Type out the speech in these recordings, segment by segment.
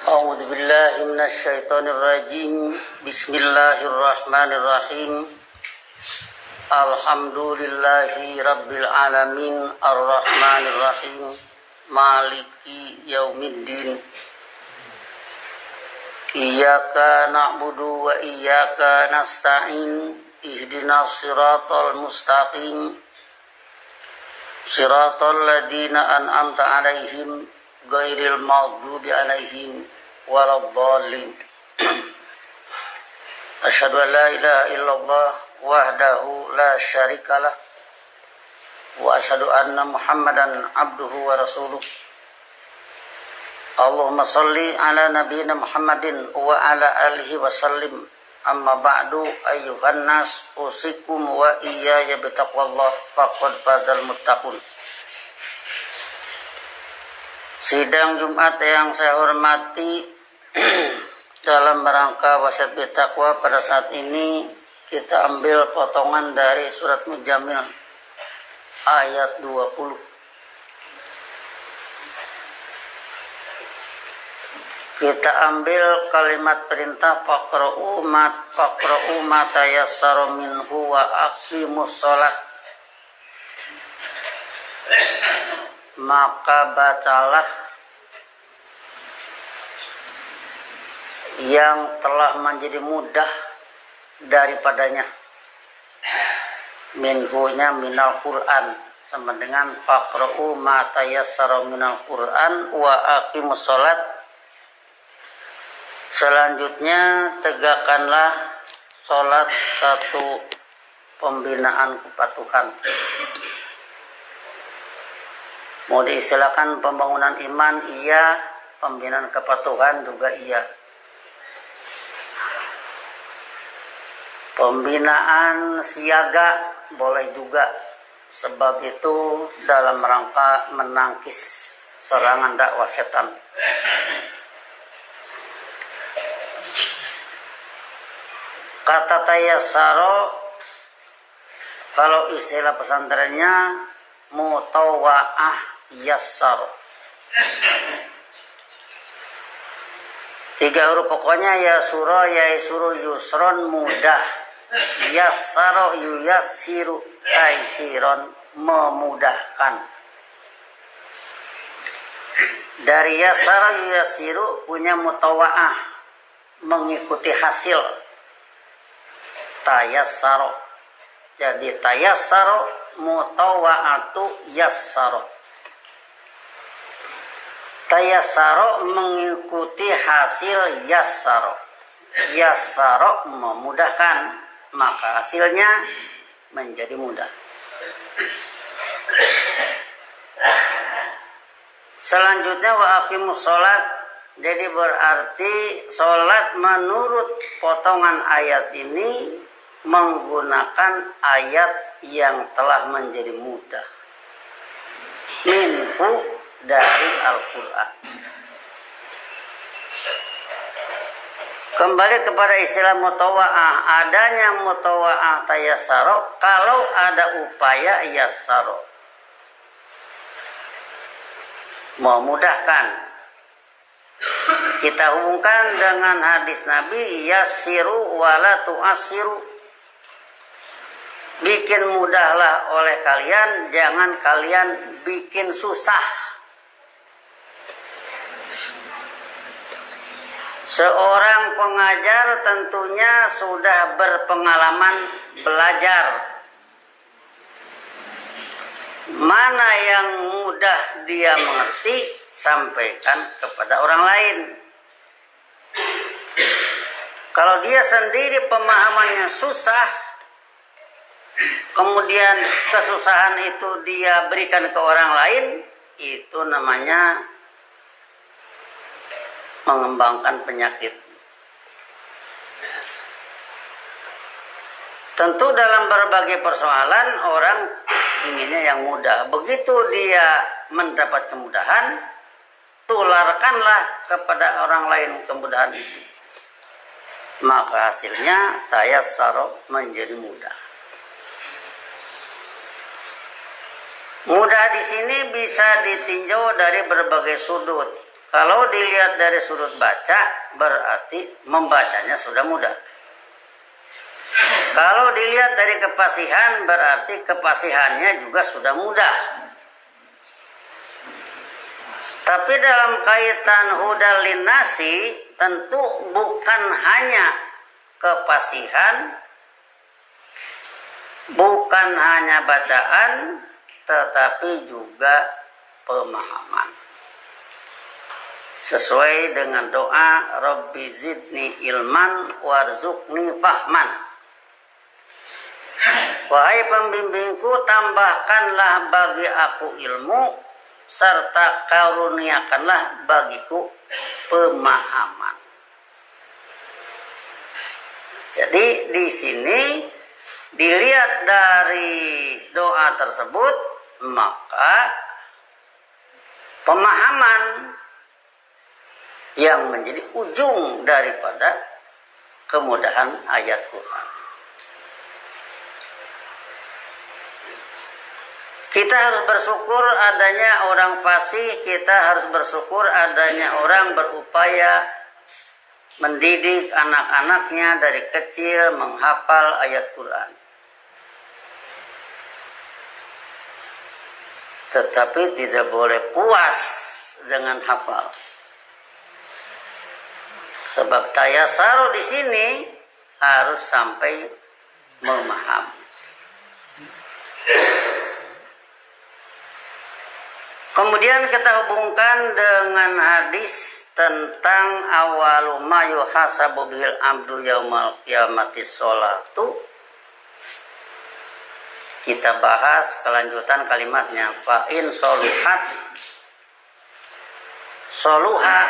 A'udzu billahi minasyaitonir rajim. Bismillahirrahmanirrahim. Alhamdulillahi rabbil alamin arrahmanir rahim maliki yaumiddin. Iyyaka na'budu wa iyyaka nasta'in. Ihdinas siratal mustaqim. Siratal ladzina an'amta 'alaihim ghairil maghdubi 'alaihim waladdallin. Asyhadu an la ilaha illallah wahdahu la syarikalah wa asyhadu anna Muhammadan abduhu wa rasuluh. Allahumma shalli ala nabiyyina Muhammadin wa ala alihi wa sallim. Amma ba'du, ayyuhan nas, usikum wa iyaya bitaqwallah faqad fazal muttaqun. Sidang Jumat yang saya hormati, dalam rangka wasiat bertakwa pada saat ini kita ambil potongan dari surat Muzammil ayat 20. Kita ambil kalimat perintah faqra'u ma tayassara minhu wa aqimus shalah. Maka bacalah yang telah menjadi mudah daripadanya. Minhunya minal Qur'an, sama dengan faqra'u ma tayassara minal Qur'an wa aqimus shalat. Selanjutnya tegakkanlah sholat, satu pembinaan kepatuhan. Mau diistilahkan pembangunan iman iya, pembinaan kepatuhan juga iya. Pembinaan siaga boleh juga, sebab itu dalam rangka menangkis serangan dakwah setan. Kata tayassaro, kalau istilah pesantrennya mutawa'ah yassaro. 3 huruf pokoknya, ya surah, ya suruh, yusron mudah, yassaro yuyassiru taisiron memudahkan. Dari yassaro yuyassiru punya mutawa'ah, mengikuti hasil. Tayassaro, jadi tayassaro mutawa'atu yassaro. Tayassaro mengikuti hasil yassaro. Yassaro memudahkan, maka hasilnya menjadi mudah. Selanjutnya wa aqimus sholat, jadi berarti sholat menurut potongan ayat ini menggunakan ayat yang telah menjadi mudah. Minhu, dari Al-Quran. Kembali kepada istilah mutawa'ah, adanya mutawa'ah tayassaro kalau ada upaya yassaro, memudahkan. Kita hubungkan dengan hadis Nabi, yassiru wala tu'assiru. Bikin mudahlah oleh kalian, jangan kalian bikin susah. Seorang pengajar tentunya sudah berpengalaman belajar. Mana yang mudah dia mengerti, sampaikan kepada orang lain. Kalau dia sendiri pemahamannya susah, kemudian kesusahan itu dia berikan ke orang lain, itu namanya mengembangkan penyakit. Tentu dalam berbagai persoalan orang inginnya yang mudah. Begitu dia mendapat kemudahan, tularkanlah kepada orang lain kemudahan itu. Maka hasilnya tayassaro menjadi mudah. Mudah di sini bisa ditinjau dari berbagai sudut. Kalau dilihat dari sudut baca, berarti membacanya sudah mudah. Kalau dilihat dari kefasihan, berarti kefasihannya juga sudah mudah. Tapi dalam kaitan hudal linnasi, tentu bukan hanya kefasihan, bukan hanya bacaan, tetapi juga pemahaman. Sesuai dengan doa Rabbi zidni ilman warzuqni fahman. Wahai pembimbingku, tambahkanlah bagi aku ilmu serta karuniakanlah bagiku pemahaman. Jadi di sini dilihat dari doa tersebut, maka pemahaman yang menjadi ujung daripada kemudahan ayat Quran. Kita harus bersyukur adanya orang fasih, kita harus bersyukur adanya orang berupaya mendidik anak-anaknya dari kecil menghafal ayat Quran. Tetapi tidak boleh puas dengan hafal. Sebab tayasaru di sini harus sampai memahami. Kemudian kita hubungkan dengan hadis tentang awalu ma yuhasabu bihil abdu yaumal qiyamati sholatu. Kita bahas kelanjutan kalimatnya. Fa in soluhat soluha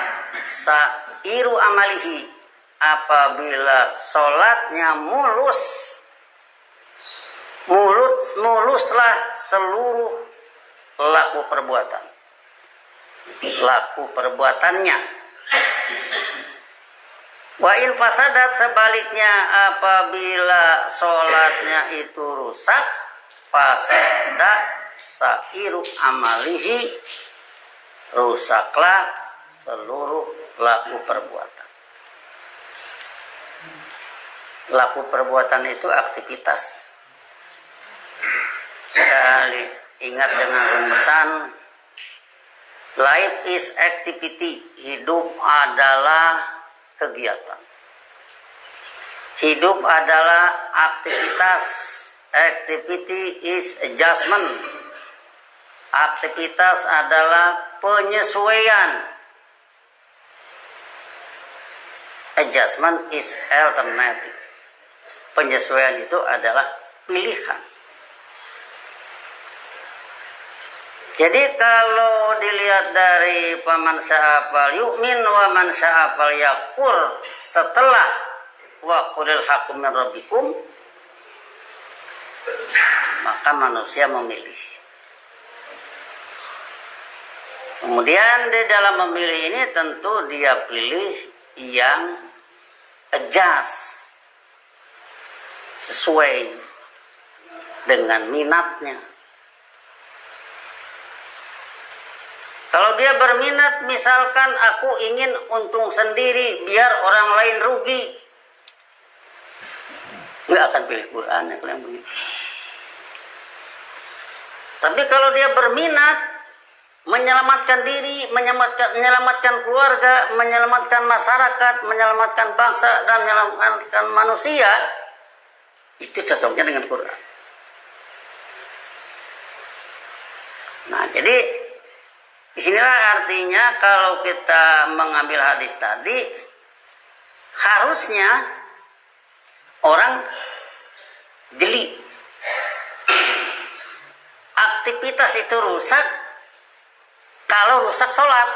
sairu amalihi. Apabila sholatnya muluslah seluruh laku perbuatannya. Wa in fasadat, sebaliknya apabila sholatnya itu rusak, fasada sairu amalihi, rusaklah seluruh laku perbuatan. Laku perbuatan itu aktivitas. Kita ingat dengan rumusan life is activity. Hidup adalah kegiatan. Hidup adalah aktivitas. Activity is adjustment. Aktivitas adalah penyesuaian. Adjustment is alternative. Penyesuaian itu adalah pilihan. Jadi kalau dilihat dari paman sya'afal yu'min wa man sya'afal yakfur, setelah wa qulil haqqu min rabbikum, maka manusia memilih. Kemudian di dalam memilih ini tentu dia pilih yang adjust, sesuai dengan minatnya. Kalau dia berminat, misalkan aku ingin untung sendiri biar orang lain rugi, nggak akan pilih Quran yang begitu. Tapi kalau dia berminat menyelamatkan diri, menyelamatkan keluarga, menyelamatkan masyarakat, menyelamatkan bangsa dan menyelamatkan manusia, itu cocoknya dengan Quran. Nah, jadi disinilah artinya kalau kita mengambil hadis tadi, harusnya orang jeli. Aktivitas itu rusak kalau rusak sholat.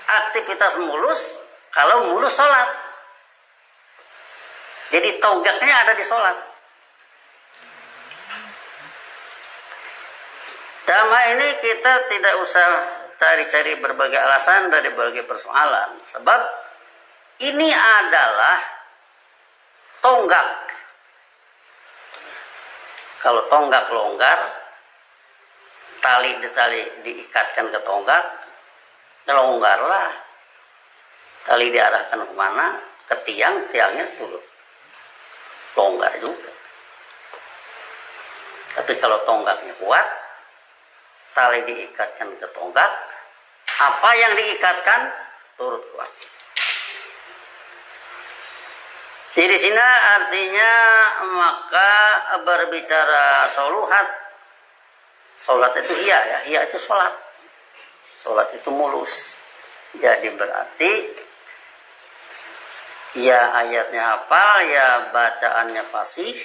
Aktivitas mulus kalau mulus sholat. Jadi tonggaknya ada di sholat. Dalam hal ini kita tidak usah cari-cari berbagai alasan dari berbagai persoalan. Sebab ini adalah tonggak. Kalau tonggak longgar, tali diikatkan ke tonggak, longgarlah. Tali diarahkan kemana? Ke tiang, tiangnya turun. Longgar juga. Tapi kalau tonggaknya kuat, tali diikatkan ke tonggak, apa yang diikatkan turut kuat. Jadi di sini artinya maka berbicara soluhat, sholat itu hiya ya, hiya itu sholat, sholat itu mulus. Jadi berarti ya ayatnya hafal, ya bacaannya fasih,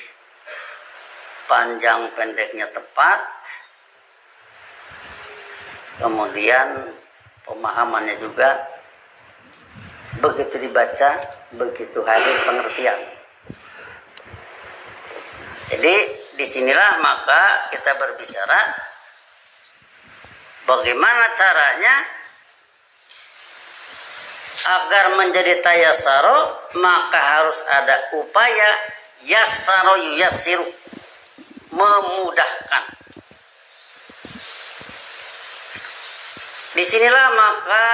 panjang pendeknya tepat, kemudian pemahamannya juga begitu dibaca, begitu hadir pengertian. Jadi disinilah maka kita berbicara bagaimana caranya agar menjadi tayassaro, maka harus ada upaya yassaro yuyassiru, memudahkan. Disinilah maka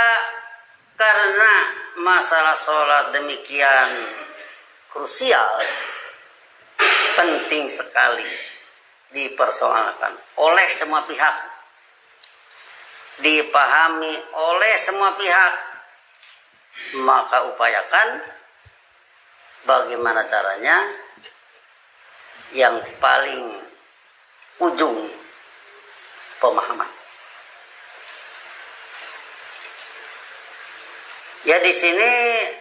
karena masalah sholat demikian krusial, penting sekali dipersoalkan oleh semua pihak, dipahami oleh semua pihak, maka upayakan bagaimana caranya yang paling ujung pemahaman. Ya di sini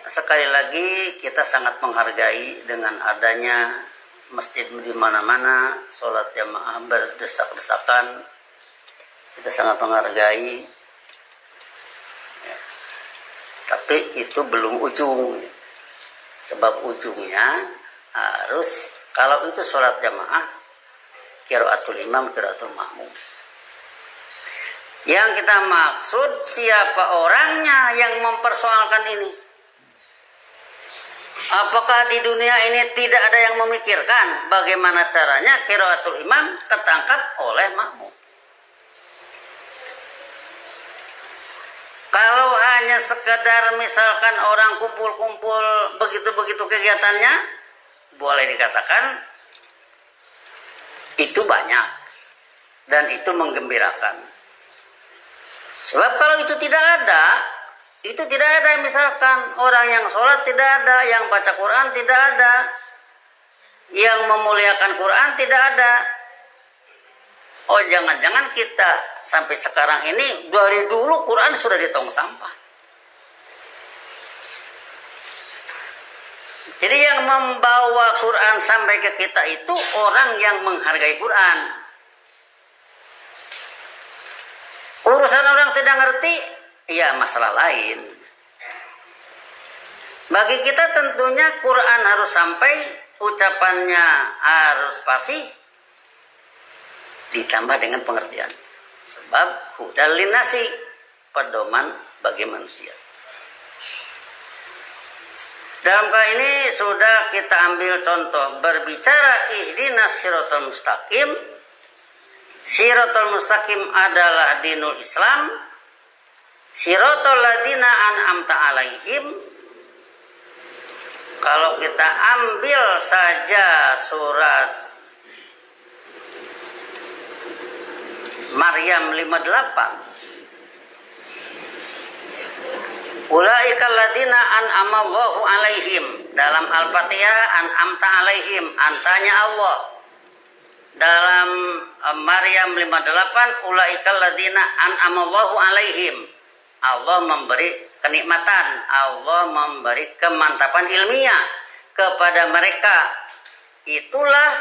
sekali lagi kita sangat menghargai dengan adanya masjid di mana-mana, sholat jamaah berdesak-desakan. Kita sangat menghargai. Ya. Tapi itu belum ujung. Sebab ujungnya harus, kalau itu sholat jamaah, qiraatul imam, qiraatul ma'mum. Yang kita maksud siapa orangnya yang mempersoalkan ini. Apakah di dunia ini tidak ada yang memikirkan bagaimana caranya qiraatul imam ketangkap oleh makmum. Kalau hanya sekedar misalkan orang kumpul-kumpul begitu-begitu kegiatannya, boleh dikatakan itu banyak dan itu menggembirakan. Sebab kalau itu tidak ada misalkan orang yang sholat tidak ada, yang baca Quran tidak ada, yang memuliakan Quran tidak ada. Oh jangan-jangan kita sampai sekarang ini dari dulu Quran sudah di tong sampah. Jadi yang membawa Quran sampai ke kita itu orang yang menghargai Quran. Urusan orang tidak ngerti, ya masalah lain. Bagi kita tentunya Quran harus sampai, ucapannya harus fasih, ditambah dengan pengertian. Sebab hudal linnasi, pedoman bagi manusia. Dalam kali ini sudah kita ambil contoh berbicara ihdinas siratal mustaqim. Siratal mustaqim adalah dinul Islam. Siratal ladina an'amta alaihim. Kalau kita ambil saja surat Maryam 58. Ulaikal ladina an'amallahu alaihim. Dalam Al-Fatihah an'amta alaihim, antanya Allah. Dalam Maryam 58, ulaikal ladina an'amallahu alaihim. Allah memberi kenikmatan, Allah memberi kemantapan ilmiah kepada mereka. Itulah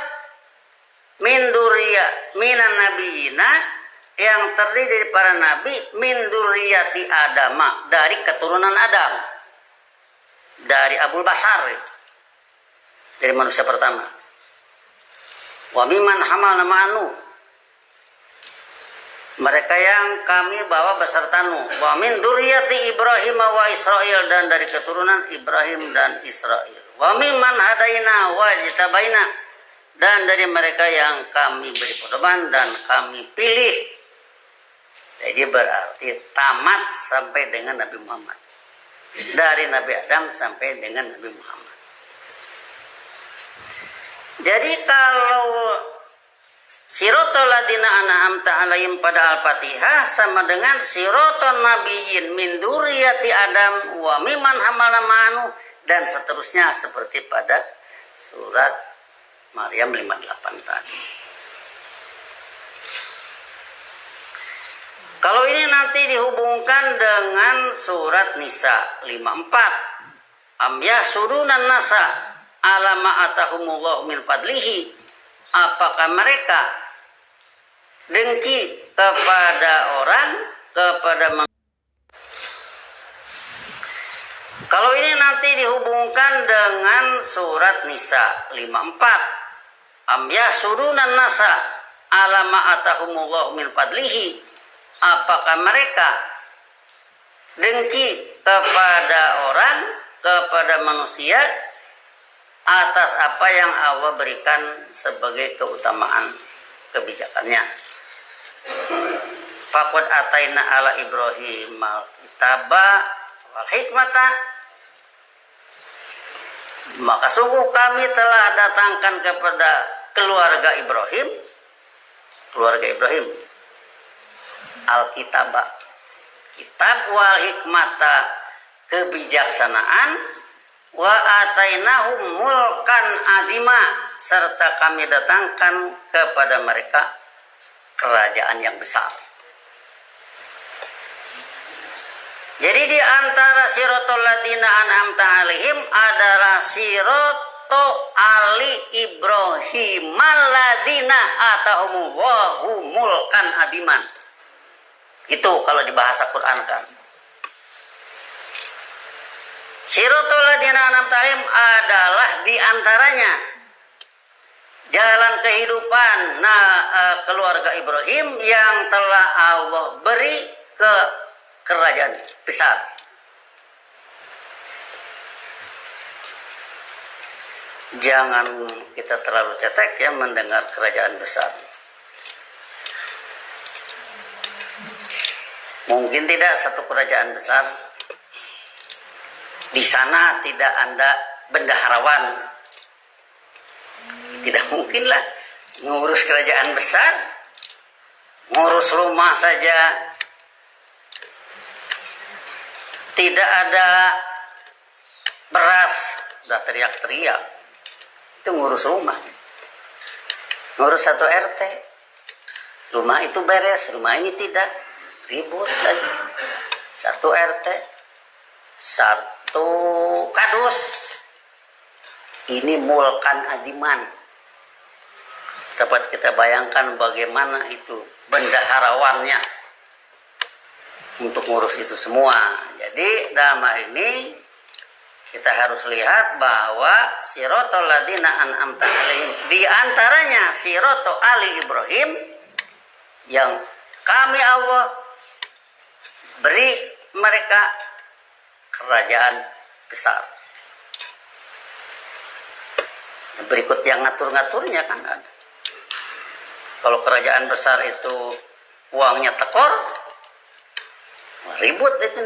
minan nabiyina, yang terdiri dari para nabi, min dzurriyyati Adama, dari keturunan Adam, dari Abul Bashar, dari manusia pertama. Wa mimman hamalna ma'anu, mereka yang kami bawa beserta Nuh. Wa min dzurriyyati Ibrahim wa Israil, dan dari keturunan Ibrahim dan Israil. Wa mimman hadaina wa jitabaina, dan dari mereka yang kami beri pedoman dan kami pilih. Jadi berarti tamat sampai dengan Nabi Muhammad. Dari Nabi Adam sampai dengan Nabi Muhammad. Jadi kalau siratal ladina an'amta alaihim pada Al-Fatihah sama dengan siratal nabiyyin min dzurriyyati Adam wa mimman hamalna ma'anu dan seterusnya seperti pada surat Maryam 58 tadi. Kalau ini nanti dihubungkan dengan surat Nisa 54. Am yahsudunan nasa ala ma atahumullahu min fadlihi. Apakah mereka dengki kepada orang, kepada Kalau ini nanti dihubungkan dengan surat Nisa 54. Am yahsudunan nasa ala ma atahumullahu min fadlihi. Apakah mereka dengki kepada orang, kepada manusia atas apa yang Allah berikan sebagai keutamaan kebijakannya. Faqad ataina ala Ibrahim al-kitaba wal hikmata. Maka sungguh kami telah datangkan kepada keluarga Ibrahim Al-Kitaba, kitab wal hikmata, kebijaksanaan, wa atainahum mulkan adima, serta kami datangkan kepada mereka kerajaan yang besar. Jadi di antara siratal ladina an'amta alaihim adalah sirato ali Ibrahim ladina atahumullahu mulkan adiman. Itu kalau di bahasa Quran kan. Siratal ladina an'amta alaihim adalah di antaranya jalan kehidupan keluarga Ibrahim yang telah Allah beri ke kerajaan besar. Jangan kita terlalu cetek ya mendengar kerajaan besar. Mungkin tidak satu kerajaan besar. Di sana tidak ada bendaharawan. Tidak mungkinlah ngurus kerajaan besar. Ngurus rumah saja. Tidak ada beras, udah teriak-teriak. Itu ngurus rumah. Ngurus satu RT. Rumah itu beres, rumah ini tidak. Ribut lagi. Satu RT, satu kadus. Ini mulkan adiman. Dapat kita bayangkan bagaimana itu bendaharawannya untuk ngurus itu semua. Jadi dalam hal ini kita harus lihat bahwa siratal ladina an'amta alaihim, di antaranya siratal ali Ibrahim yang kami Allah beri mereka kerajaan besar. Berikut yang ngatur-ngaturnya kan ada. Kalau kerajaan besar itu uangnya tekor, ribut itu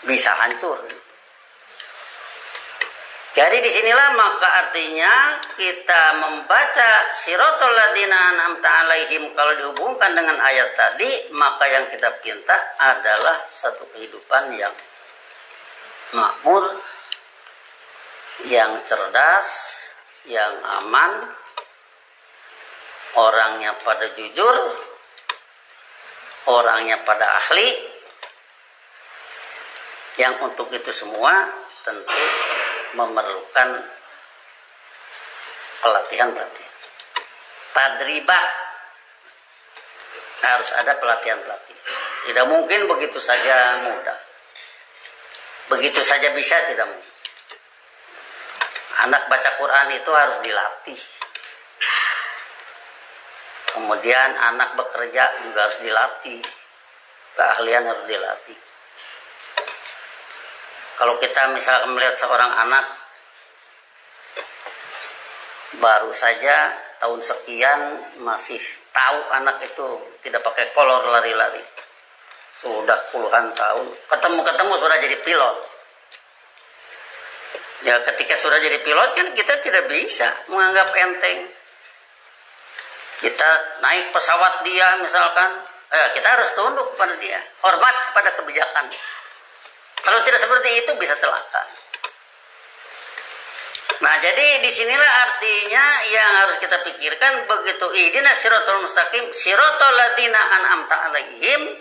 bisa hancur. Jadi disinilah maka artinya kita membaca siratal ladina an'amta alaihim kalau dihubungkan dengan ayat tadi, maka yang kita pinta adalah satu kehidupan yang makmur, yang cerdas, yang aman, orangnya pada jujur, orangnya pada ahli, yang untuk itu semua tentu memerlukan pelatihan. Tadribat, harus ada pelatihan. Tidak mungkin begitu saja mudah. Begitu saja bisa, tidak mungkin. Anak baca Quran itu harus dilatih. Kemudian anak bekerja juga harus dilatih. Keahlian harus dilatih. Kalau kita misalkan melihat seorang anak baru saja tahun sekian masih tahu anak itu tidak pakai kolor lari-lari. Sudah puluhan tahun, ketemu-ketemu sudah jadi pilot. Ya ketika sudah jadi pilot kan kita tidak bisa menganggap enteng. Kita naik pesawat dia misalkan, kita harus tunduk kepada dia, hormat kepada kebijakan. Kalau tidak seperti itu bisa celaka. Nah, jadi disinilah artinya yang harus kita pikirkan begitu ihdinas siratal mustaqim, siratal ladzina an'amta alaihim.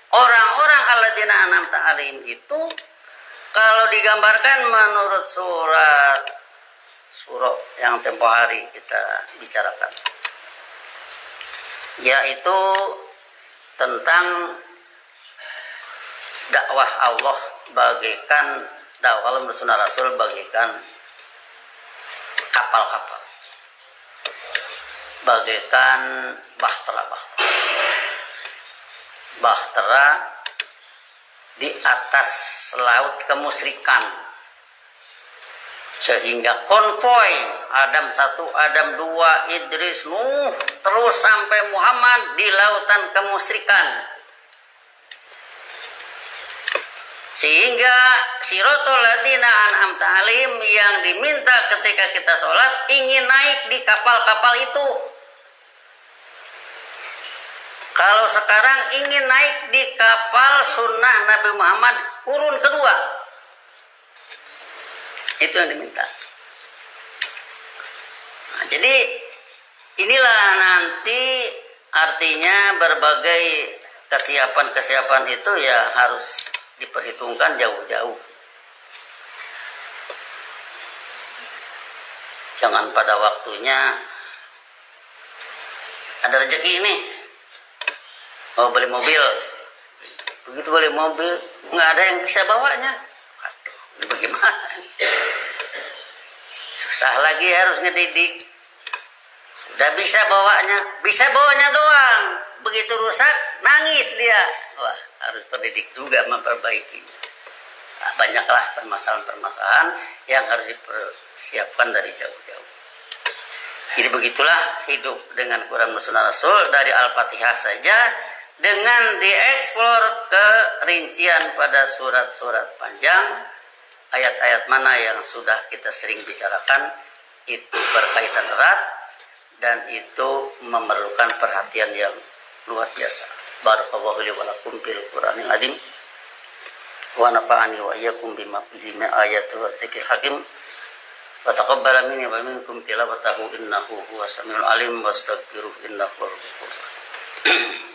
Orang-orang alladzina an'amta alaihim itu kalau digambarkan menurut surah yang tempo hari kita bicarakan, yaitu tentang dakwah Allah bagaikan dakwah Rasulullah Rasul bagaikan kapal-kapal, bagaikan bahtera di atas laut kemusyrikan, sehingga konvoi Adam 1, Adam 2, Idris, Nuh terus sampai Muhammad di lautan kemusyrikan, sehingga siratal ladzina an'amta alaihim yang diminta ketika kita sholat ingin naik di kapal-kapal itu. Kalau sekarang ingin naik di kapal sunnah Nabi Muhammad kurun kedua, itu yang diminta. Nah, jadi inilah nanti artinya berbagai kesiapan itu ya harus diperhitungkan jauh-jauh. Jangan pada waktunya ada rezeki ini, mau beli mobil, begitu beli mobil nggak ada yang bisa bawanya. Aduh, bagaimana? Susah lagi harus ngedidik. Sudah bisa bawanya doang. Begitu rusak nangis dia. Wah, harus terdidik juga memperbaiki. Nah, banyaklah permasalahan-permasalahan yang harus dipersiapkan dari jauh-jauh. Jadi begitulah hidup dengan Quran Sunnah Rasul dari Al-Fatihah saja, dengan dieksplor ke rincian pada surat-surat panjang, ayat-ayat mana yang sudah kita sering bicarakan, itu berkaitan erat dan itu memerlukan perhatian yang luar biasa. Barakallahu li wa lakum fil Qur'anil azim wa nafa'ani wa iyyakum bima fihi min ayati wa dzikril hakim wa taqabbala minni wa minkum tilawatahu innahu huwas samiul alim wastaghfiruh innahu huwal ghafurur rahim.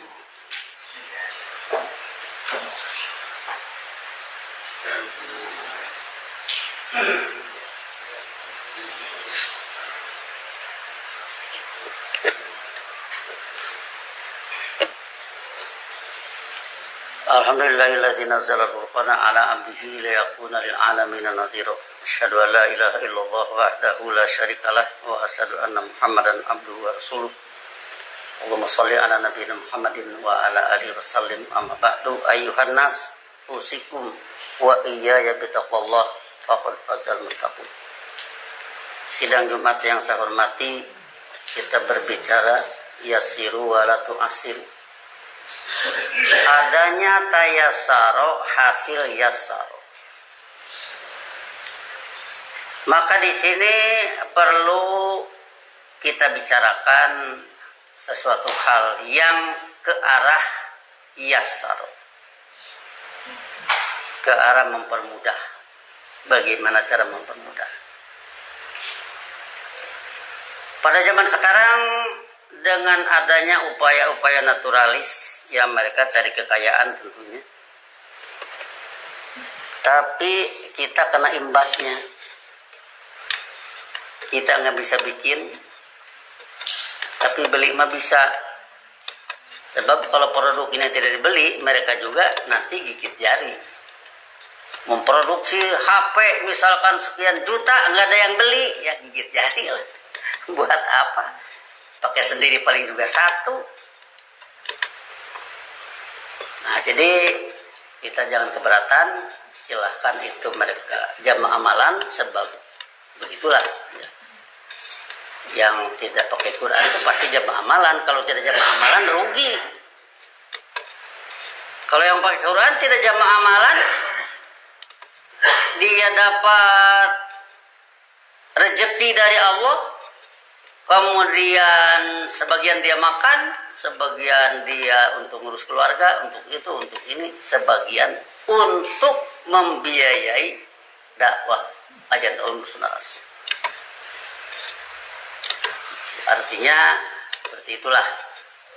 Alhamdulillahilladzi nazzala al-Furqana ala 'abdihi liyakuna lil 'alamina nadhira. Asyhadu an la ilaha illallah wahdahu la syarikalah wa asyhadu anna Muhammadan abduhu wa rasuluh. Allahumma shalli ala nabiyina Muhammadin wa ala alihi wasallim. Amma ba'du, ayyuhan nas usikum wa iyaya bitaqwallah faqad fazal muttaqun. Sidang Jumat yang saya hormati, kita berbicara yasiru wa la tu'assiru. Adanya tayasaro hasil yasaro. Maka di sini perlu kita bicarakan sesuatu hal yang ke arah yasaro, ke arah mempermudah. Bagaimana cara mempermudah? Pada zaman sekarang dengan adanya upaya-upaya naturalis, ya mereka cari kekayaan tentunya, tapi kita kena imbasnya. Kita nggak bisa bikin, tapi beli mah bisa. Sebab kalau produk ini tidak dibeli, mereka juga nanti gigit jari. Memproduksi HP misalkan sekian juta, nggak ada yang beli, ya gigit jari lah. Buat apa? Pakai sendiri paling juga satu. Nah, jadi kita jangan keberatan, silahkan itu mereka jamaah amalan, sebab begitulah. Yang tidak pakai Quran itu pasti jamaah amalan. Kalau tidak jamaah amalan rugi. Kalau yang pakai Quran tidak jamaah amalan, dia dapat rezeki dari Allah, kemudian sebagian dia makan, sebagian dia untuk ngurus keluarga, untuk itu, untuk ini, sebagian untuk membiayai dakwah ajan ulum sunnah rasul. Artinya seperti itulah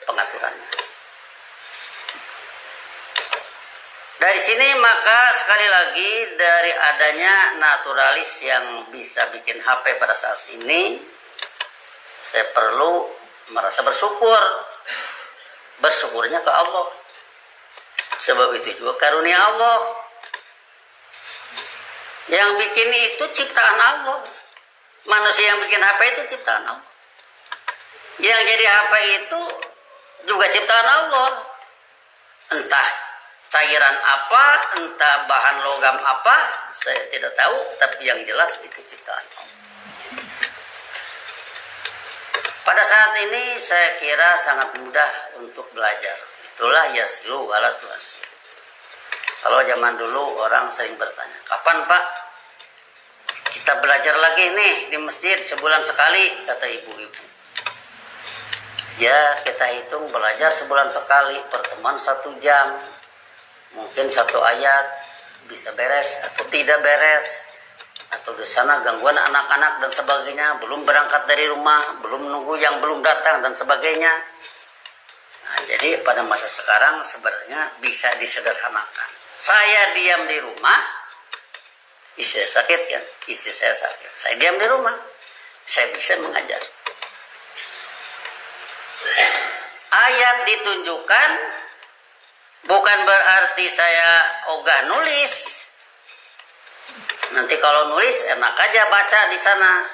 pengaturannya. Dari sini maka sekali lagi dari adanya naturalis yang bisa bikin HP pada saat ini, saya perlu merasa bersyukur. Bersyukurnya ke Allah. Sebab itu juga karunia Allah. Yang bikin itu ciptaan Allah. Manusia yang bikin HP itu ciptaan Allah. Yang jadi HP itu juga ciptaan Allah. Entah cairan apa, entah bahan logam apa, saya tidak tahu, tapi yang jelas itu ciptaan Allah. Pada saat ini saya kira sangat mudah untuk belajar. Itulah yaslu wala tu'assir. Kalau zaman dulu orang sering bertanya, kapan Pak kita belajar lagi nih di masjid sebulan sekali, kata ibu-ibu. Ya kita hitung belajar sebulan sekali, pertemuan 1 jam. Mungkin 1 ayat bisa beres atau tidak beres, atau di sana gangguan anak-anak dan sebagainya, belum berangkat dari rumah, belum nunggu yang belum datang dan sebagainya. Nah, jadi pada masa sekarang sebenarnya bisa disederhanakan. Saya diam di rumah, istri saya sakit kan, istri saya sakit, saya diam di rumah, saya bisa mengajar. Ayat ditunjukkan bukan berarti saya ogah nulis. Nanti kalau nulis enak aja baca di sana.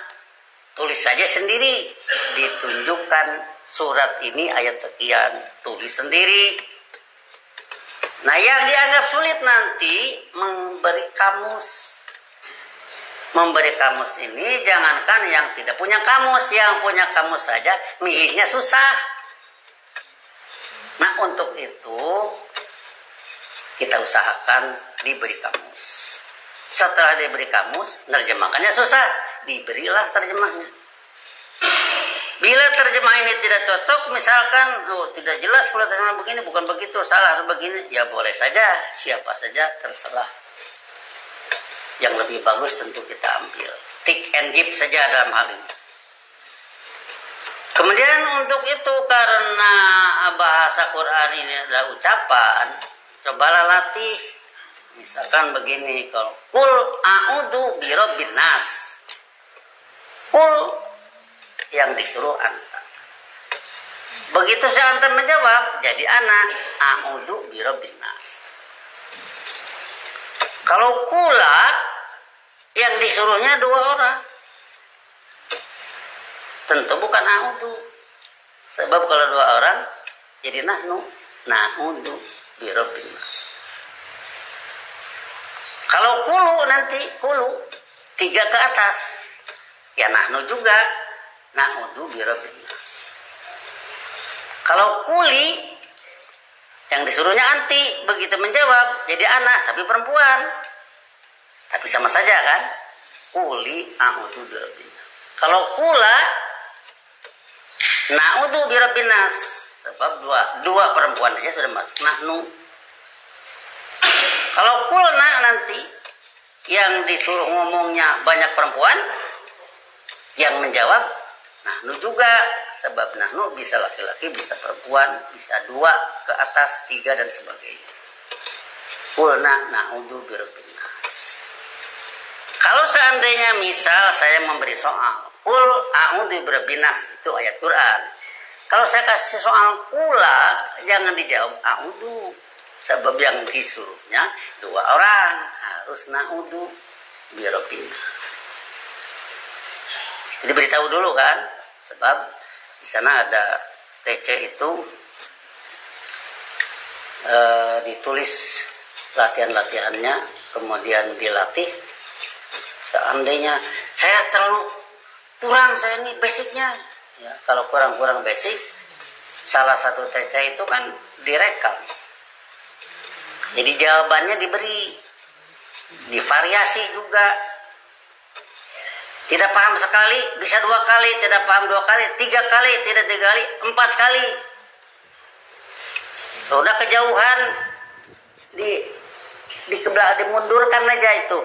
Tulis saja sendiri. Ditunjukkan surat ini ayat sekian, tulis sendiri. Nah, yang dianggap sulit nanti memberi kamus. Memberi kamus ini jangankan yang tidak punya kamus, yang punya kamus saja milihnya susah. Nah, untuk itu kita usahakan diberi kamus. Setelah diberi kamus, nerjemahkannya susah, diberilah terjemahnya. Bila terjemah ini tidak cocok, misalkan tidak jelas kalau terjemah begini, bukan begitu, salah harus begini, ya boleh saja, siapa saja terserah. Yang lebih bagus tentu kita ambil, take and give saja dalam hal ini. Kemudian untuk itu, karena bahasa Quran ini adalah ucapan, cobalah latih. Misalkan begini, kalau kul a'udzu birabbin nas, kul yang disuruh antar. Begitu saya antar menjawab, jadi anak a'udzu birabbin nas. Kalau kula yang disuruhnya 2 orang, tentu bukan a'udzu. Sebab kalau 2 orang jadi na'udzu birabbin nas. Kalau kulu nanti, kulu 3 ke atas, ya nahnu juga, na'udzu birabbin nas. Kalau kuli, yang disuruhnya anti, begitu menjawab, jadi anak, tapi perempuan. Tapi sama saja kan, kuli a'udzu birabbin nas. Kalau kula, na'udzu birabbin nas. Sebab dua perempuan aja sudah masuk nahnu. Kalau kulna nanti yang disuruh ngomongnya banyak perempuan, yang menjawab nahnu juga. Sebab nahnu bisa laki-laki, bisa perempuan, bisa 2 ke atas, 3 dan sebagainya. Kulna na'udzu birabbin nas. Kalau seandainya misal saya memberi soal, kul a'udzu birabbin nas, itu ayat Quran. Kalau saya kasih soal kula, jangan dijawab a'udzu. Sebab yang disuruhnya 2 orang, harus na'udzu birabbin nas. Jadi beritahu dulu kan, sebab di sana ada TC itu ditulis latihan-latihannya, kemudian dilatih. Seandainya saya kurang saya ini basicnya. Ya, kalau kurang basic, salah satu TC itu kan direkam. Jadi jawabannya diberi, divariasi juga. Tidak paham sekali, bisa 2 kali, tidak paham 2 kali, 3 kali, tidak 3 kali, 4 kali. Sudah kejauhan, dimundurkan aja itu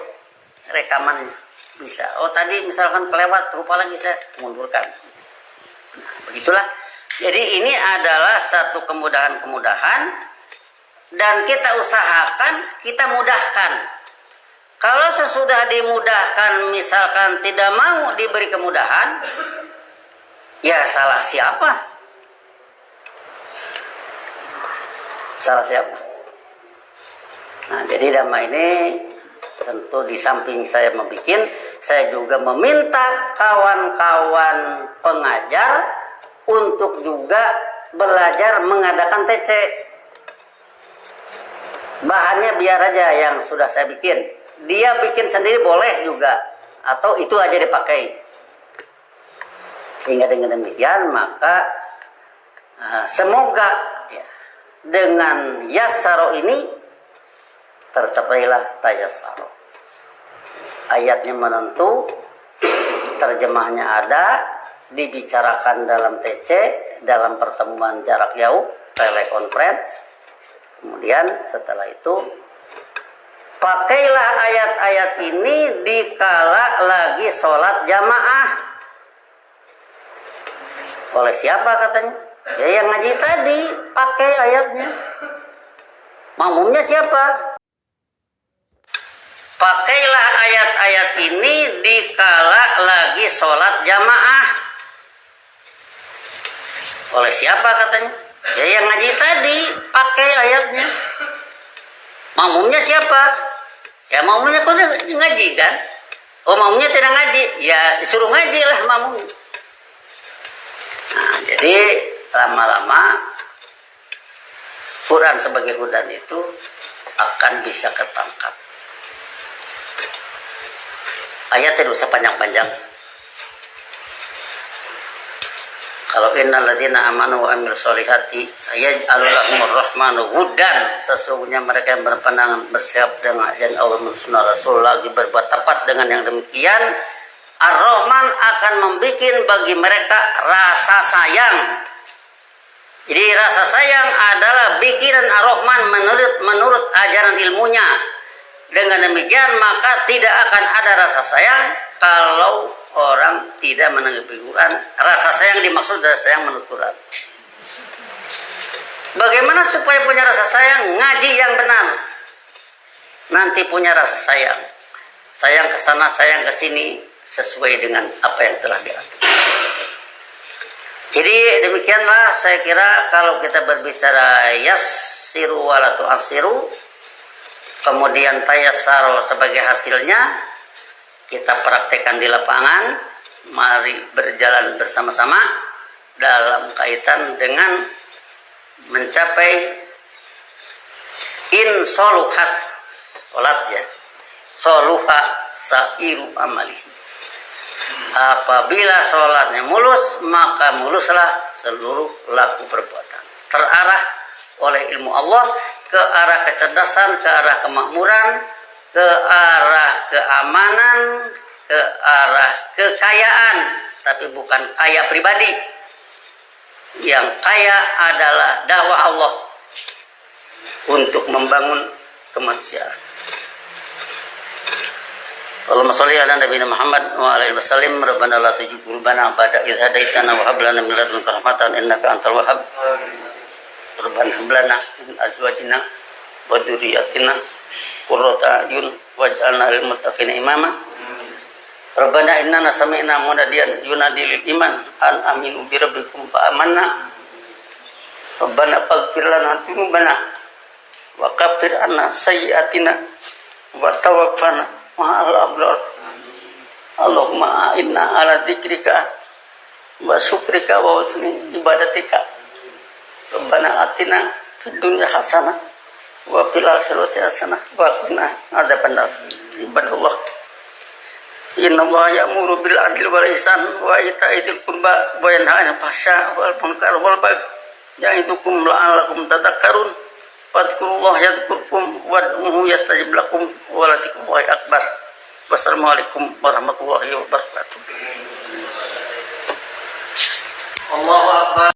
rekamannya. Bisa. Oh tadi misalkan kelewat, lupa lagi saya mundurkan. Nah, begitulah. Jadi ini adalah satu kemudahan-kemudahan dan kita usahakan, kita mudahkan. Kalau sesudah dimudahkan misalkan tidak mau diberi kemudahan, ya salah siapa? Salah siapa? Nah, jadi Dhamma ini tentu di samping saya membuat, saya juga meminta kawan-kawan pengajar untuk juga belajar mengadakan TC. Bahannya biar aja yang sudah saya bikin. Dia bikin sendiri boleh juga, atau itu aja dipakai. Sehingga dengan demikian maka semoga ya, dengan yassaro ini tercapailah tayassaro. Ayatnya menentu, terjemahnya ada, dibicarakan dalam TC, dalam pertemuan jarak jauh, telekonferensi. Kemudian setelah itu pakailah ayat-ayat ini dikala lagi sholat jamaah. Oleh siapa katanya? Ya yang ngaji tadi, pakai ayatnya. Makmumnya siapa? Pakailah ayat-ayat ini dikala lagi sholat jamaah. Oleh siapa katanya? Ya yang ngaji tadi, pakai ayatnya. Makmumnya siapa? Ya makmumnya kok ngaji kan? Oh makmumnya tidak ngaji, ya disuruh ngaji lah makmum. Nah jadi lama-lama Quran sebagai hudan itu akan bisa ketangkap. Ayat tidak usah panjang-panjang. Kalau innal ladzina amanu wa amilus solihati sayaj'alul lahumur rahmanu hudan, sesungguhnya mereka yang berpandangan bersiap dengan ajaran Allah dan sunnah Rasul lagi berbuat tepat dengan yang demikian, Ar-Rahman akan membuat bagi mereka rasa sayang. Jadi rasa sayang adalah pikiran Ar-Rahman menurut ajaran ilmunya. Dengan demikian maka tidak akan ada rasa sayang kalau orang tidak menanggapi Quran. Rasa sayang dimaksud adalah sayang menurut Quran. Bagaimana supaya punya rasa sayang? Ngaji yang benar. Nanti punya rasa sayang. Sayang ke sana, sayang ke sini sesuai dengan apa yang telah diatur. Jadi demikianlah saya kira kalau kita berbicara yassiru wala tu'assiru, kemudian tayassaro sebagai hasilnya kita praktekkan di lapangan. Mari berjalan bersama-sama dalam kaitan dengan mencapai insoluhat salatnya, soluha sairu amali. Apabila salatnya mulus, maka muluslah seluruh laku perbuatan. Terarah oleh ilmu Allah ke arah kecerdasan, ke arah kemakmuran, ke arah keamanan, ke arah kekayaan, tapi bukan kaya pribadi. Yang kaya adalah dakwah Allah untuk membangun kemanusiaan. Allahumma sholli ala nabiyina Muhammad wa ala alihi wasallam. Rabbana la tuzigh qulubana ba'da idh hadaitana wa hab lana min ladunka rahmatan innaka antal wahhab. Rabbana hab lana min azwajina wa dzurriyyatina qurrata a'yun waj'alna lil muttaqina imama. Rabbana innana sami'na munadiyan yunadi lil iman an aminu bi rabbikum fa amanna. Rabbana faghfir lana dzunubana wa kaffir anna sayyi'atina wa tawaffana ma'al abrar. Allahumma inna ala dzikrika wa syukrika wa husni ibadatika. Rabbana atina fid dunya hasanah wa fil akhirati hasanah wa qina adzabannar. Ibadallah, Innallaha ya'muru bil adli wal ihsan wa ita'i dzil qurba wa yanha 'anil fahsya'i wal munkari wal baghi ya'idukum la'allakum tadhakkarun. Fadhkurullaha yadhkurkum wad'uhu yastajib lakum wa ladhikrullahi akbar. Wassalamualaikum warahmatullahi wabarakatuh. Allahu akbar.